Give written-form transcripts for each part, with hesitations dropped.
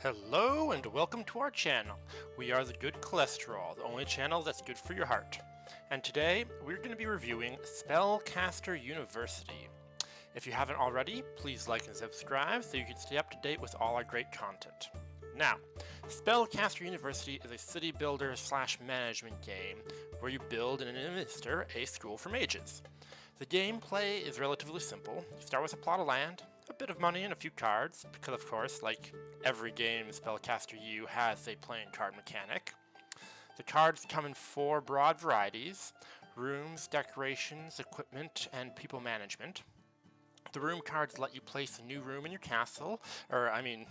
Hello and welcome to our channel. We are the Good Cholesterol, the only channel that's good for your heart. And today we're going to be reviewing Spellcaster University. If you haven't already, please like and subscribe so you can stay up to date with all our great content. Now, Spellcaster University is a city builder / management game where you build and administer a school for mages. The gameplay is relatively simple. You start with a plot of land, a bit of money, and a few cards, because of course, like every game Spellcaster U has a playing card mechanic. The cards come in 4 broad varieties: rooms, decorations, equipment, and people management. The room cards let you place a new room in your castle,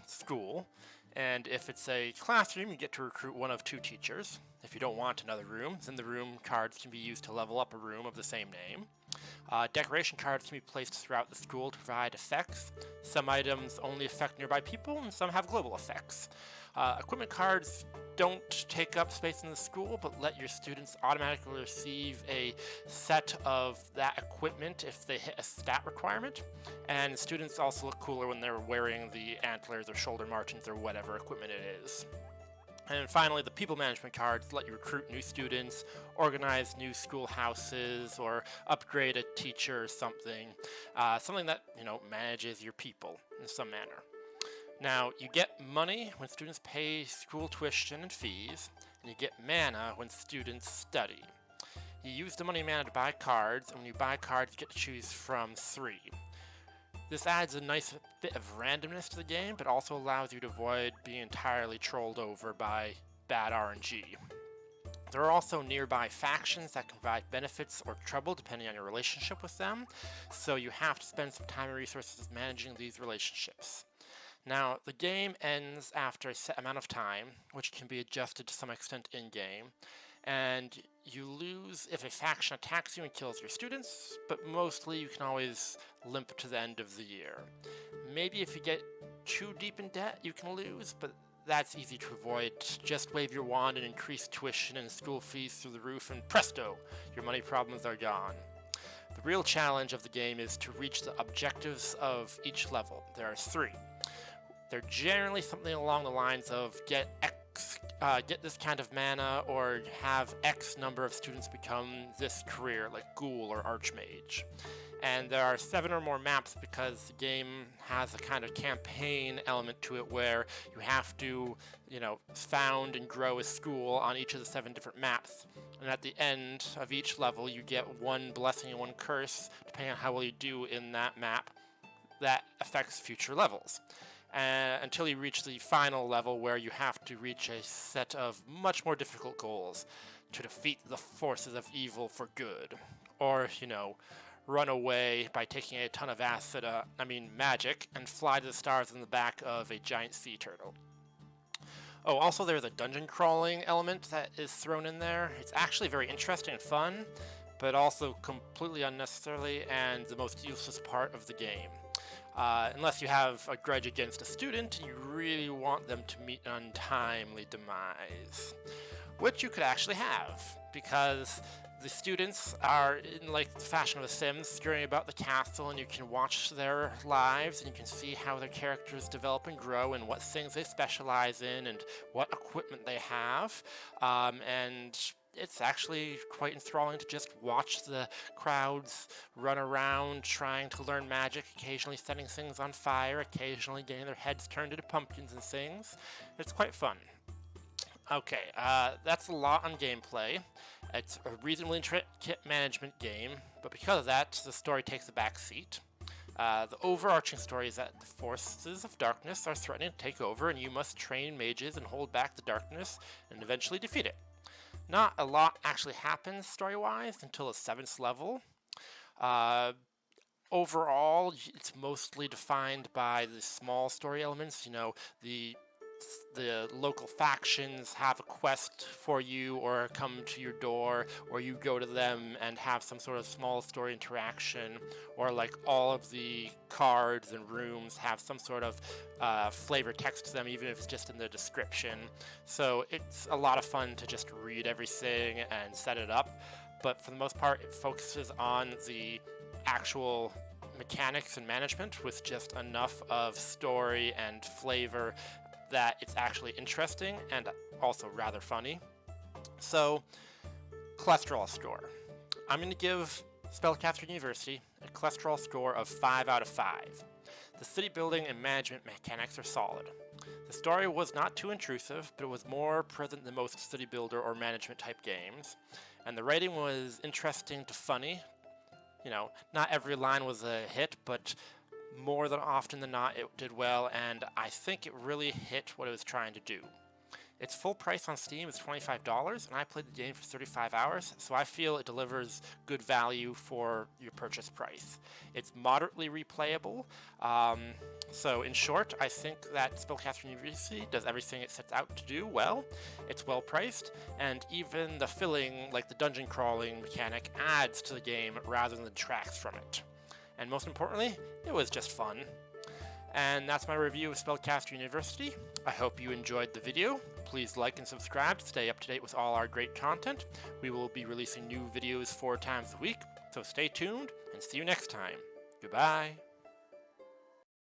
school, and if it's a classroom, you get to recruit one of 2 teachers. If you don't want another room, then the room cards can be used to level up a room of the same name. Decoration cards can be placed throughout the school to provide effects. Some items only affect nearby people, and some have global effects. Equipment cards don't take up space in the school, but let your students automatically receive a set of that equipment if they hit a stat requirement. And students also look cooler when they're wearing the antlers or shoulder martins or whatever equipment it is. And finally, the people management cards let you recruit new students, organize new schoolhouses, or upgrade a teacher or something. Something that, manages your people in some manner. Now, you get money when students pay school tuition and fees, and you get mana when students study. You use the money and mana to buy cards, and when you buy cards, you get to choose from 3. This adds a nice bit of randomness to the game, but also allows you to avoid being entirely trolled over by bad RNG. There are also nearby factions that can provide benefits or trouble depending on your relationship with them, so you have to spend some time and resources managing these relationships. Now, the game ends after a set amount of time, which can be adjusted to some extent in-game, and you lose if a faction attacks you and kills your students, but mostly you can always limp to the end of the year. Maybe if you get too deep in debt, you can lose, but that's easy to avoid. Just wave your wand and increase tuition and school fees through the roof, and presto, your money problems are gone. The real challenge of the game is to reach the objectives of each level. There are 3. They're generally something along the lines of get this kind of mana, or have X number of students become this career, like Ghoul or Archmage. And there are 7 or more maps because the game has a kind of campaign element to it where you have to, found and grow a school on each of the 7 different maps. And at the end of each level, you get 1 blessing and 1 curse, depending on how well you do in that map, that affects future levels. Until you reach the final level where you have to reach a set of much more difficult goals to defeat the forces of evil for good. Or, run away by taking a ton of magic, and fly to the stars in the back of a giant sea turtle. Oh, also there's a dungeon crawling element that is thrown in there. It's actually very interesting and fun, but also completely unnecessarily and the most useless part of the game. Unless you have a grudge against a student and you really want them to meet an untimely demise. Which you could actually have, because the students are in the fashion of The Sims, scurrying about the castle, and you can watch their lives and you can see how their characters develop and grow and what things they specialize in and what equipment they have. And it's actually quite enthralling to just watch the crowds run around trying to learn magic, occasionally setting things on fire, occasionally getting their heads turned into pumpkins and things. It's quite fun. Okay, that's a lot on gameplay. It's a reasonably intricate management game, but because of that, the story takes a back seat. The overarching story is that the forces of darkness are threatening to take over, and you must train mages and hold back the darkness and eventually defeat it. Not a lot actually happens story-wise until the 7th level. Overall, it's mostly defined by the small story elements. The local factions have a quest for you or come to your door, or you go to them and have some sort of small story interaction, or all of the cards and rooms have some sort of flavor text to them, even if it's just in the description. So it's a lot of fun to just read everything and set it up, but for the most part it focuses on the actual mechanics and management with just enough of story and flavor that it's actually interesting and also rather funny. So, cholesterol score. I'm going to give Spellcaster University a cholesterol score of 5 out of 5. The city building and management mechanics are solid. The story was not too intrusive, but it was more present than most city builder or management type games. And the writing was interesting to funny. You know, not every line was a hit, but more than often than not it did well, and I think it really hit what it was trying to do. Its full price on Steam is $25, and I played the game for 35 hours, so I feel it delivers good value for your purchase price. It's moderately replayable, so in short, I think that Spellcaster University does everything it sets out to do well. It's well priced, and even the filling, like the dungeon crawling mechanic, adds to the game rather than detracts from it. And most importantly, it was just fun. And that's my review of Spellcaster University. I hope you enjoyed the video. Please like and subscribe to stay up to date with all our great content. We will be releasing new videos 4 times a week, so stay tuned and see you next time. Goodbye.